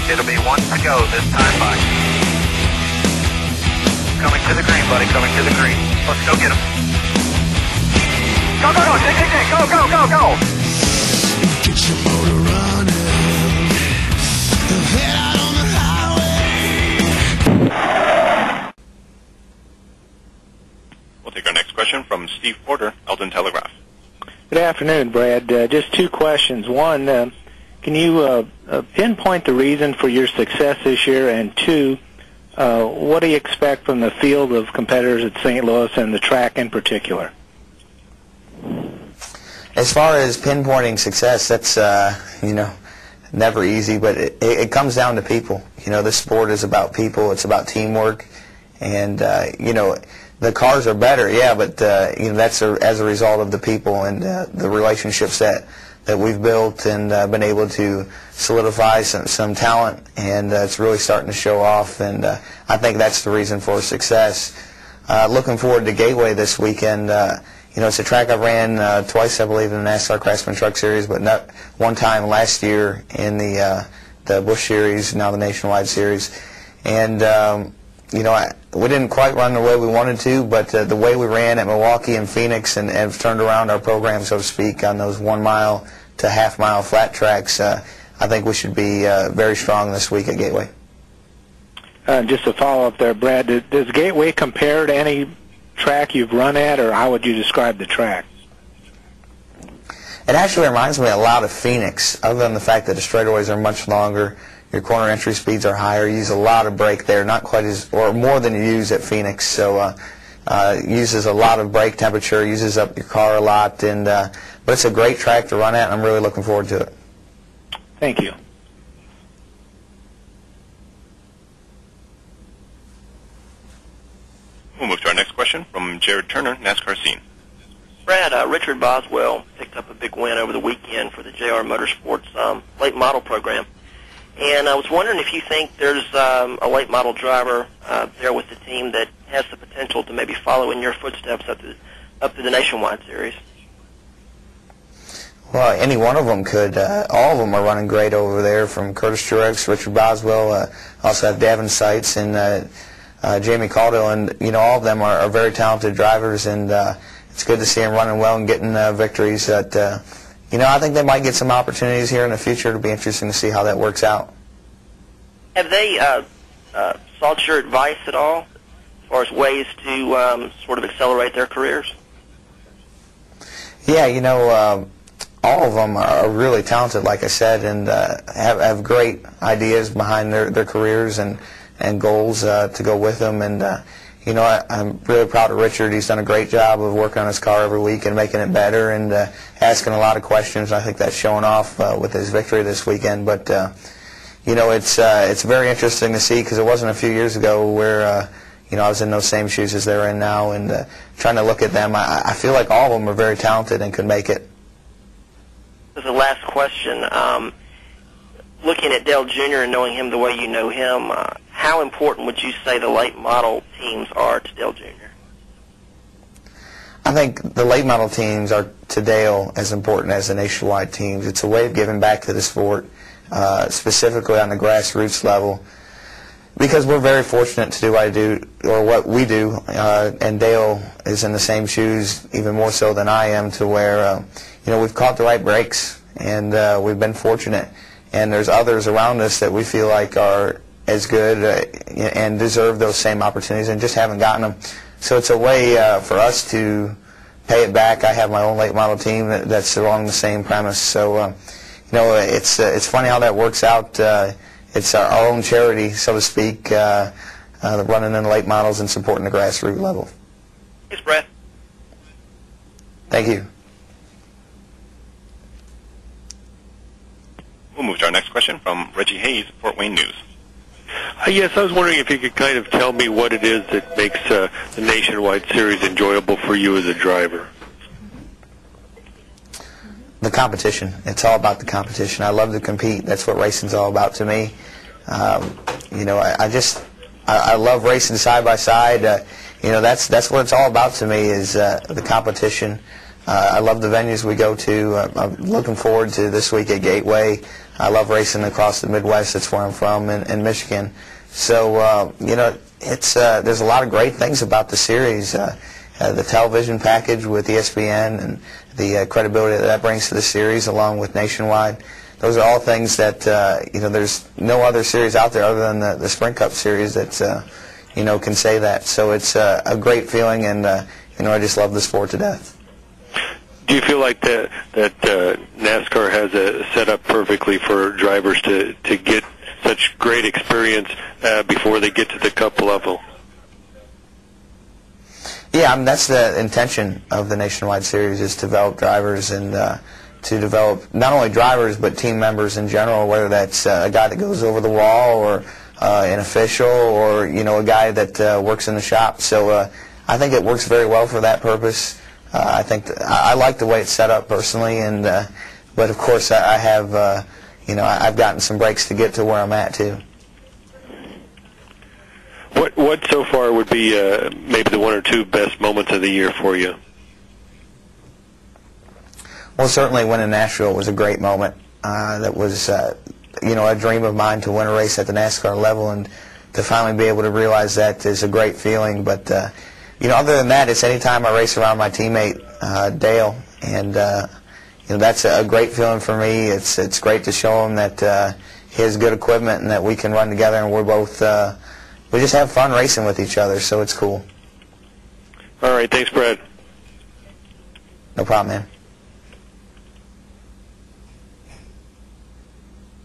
It'll be one to go this time by. Coming to the green, buddy, coming to the green. Let's go get him. Go, go, go, go, go, go, go! Get your motor running. Head out on the highway. We'll take our next question from Steve Porter, Eldon Telegraph. Good afternoon, Brad. Just two questions. One, can you pinpoint the reason for your success this year? And two, what do you expect from the field of competitors at St. Louis and the track in particular? As far as pinpointing success, that's, never easy, but it comes down to people. This sport is about people. It's about teamwork. And, the cars are better, yeah, but, that's as a result of the people and the relationships that we've built and been able to solidify some talent, and it's really starting to show off, and I think that's the reason for success. Looking forward to Gateway this weekend. It's a track I've ran twice, I believe, in the NASCAR Craftsman Truck Series, but not one time last year in the Busch Series, now the Nationwide Series. And, we didn't quite run the way we wanted to, but the way we ran at Milwaukee and Phoenix and have turned around our program, so to speak, on those 1 mile to half-mile flat tracks, I think we should be very strong this week at Gateway. Just a follow-up there, Brad. Does Gateway compare to any track you've run at, or how would you describe the track? It actually reminds me a lot of Phoenix, other than the fact that the straightaways are much longer. Your corner entry speeds are higher. You use a lot of brake there, not quite as, or more than you use at Phoenix. So uses a lot of brake temperature, uses up your car a lot, and but it's a great track to run at, and I'm really looking forward to it. Thank you. We'll move to our next question from Jared Turner, NASCAR Scene. Brad, Richard Boswell picked up a big win over the weekend for the JR Motorsports late model program. And I was wondering if you think there's a late model driver there with the team that has the potential to maybe follow in your footsteps up to the Nationwide Series. Well, any one of them could. All of them are running great over there, from Curtis Truex, Richard Boswell, also have Davin Seitz and Jamie Caudill, and all of them are very talented drivers, and it's good to see them running well and getting victories. That I think they might get some opportunities here in the future. It'll be interesting to see how that works out. Have they sought your advice at all as far as ways to sort of accelerate their careers? Yeah, all of them are really talented, like I said, and have great ideas behind their careers and goals to go with them. And I'm really proud of Richard. He's done a great job of working on his car every week and making it better, and asking a lot of questions. I think that's showing off with his victory this weekend. But it's very interesting to see, because it wasn't a few years ago where I was in those same shoes as they're in now, and trying to look at them, I feel like all of them are very talented and could make it. As a last question, looking at Dale Jr. and knowing him the way you know him, how important would you say the late model teams are to Dale Jr.? I think the late model teams are to Dale as important as the nationwide teams. It's a way of giving back to the sport, specifically on the grassroots level, because we're very fortunate to do what I do, or what we do, and Dale is in the same shoes, even more so than I am, to where we've caught the right breaks, and we've been fortunate. And there's others around us that we feel like are as good and deserve those same opportunities and just haven't gotten them. So it's a way for us to pay it back. I have my own late model team that's along the same premise. So it's funny how that works out. It's our own charity, so to speak, running in late models and supporting the grassroots level. Thanks, Brad. Thank you. We'll move to our next question from Reggie Hayes, Fort Wayne News. Yes, I was wondering if you could kind of tell me what it is that makes the Nationwide Series enjoyable for you as a driver. The competition. It's all about the competition. I love to compete. That's what racing's all about to me. I love racing side by side. That's what it's all about to me, is the competition. I love the venues we go to. I'm looking forward to this week at Gateway. I love racing across the Midwest. That's where I'm from, in Michigan. So, you know, it's there's a lot of great things about the series. The television package with ESPN and the credibility that brings to the series, along with Nationwide. Those are all things that, you know, there's no other series out there other than the Sprint Cup series that, you know, can say that. So it's a great feeling, and, you know, I just love the sport to death. Do you feel like that NASCAR has it set up perfectly for drivers to get such great experience before they get to the Cup level? Yeah, I mean, that's the intention of the Nationwide Series, is to develop drivers and to develop not only drivers but team members in general, whether that's a guy that goes over the wall or an official or, you know, a guy that works in the shop. So I think it works very well for that purpose. I think I like the way it's set up personally, and but of course I have you know, I've gotten some breaks to get to where I'm at too. What so far would be maybe the one or two best moments of the year for you? Well, certainly winning Nashville was a great moment. That was you know, a dream of mine to win a race at the NASCAR level, and to finally be able to realize that is a great feeling. But you know, other than that, it's any time I race around my teammate Dale, and you know, that's a great feeling for me. It's great to show him that he has good equipment and that we can run together, and we're both we just have fun racing with each other, so it's cool. All right, thanks, Brad. No problem, man.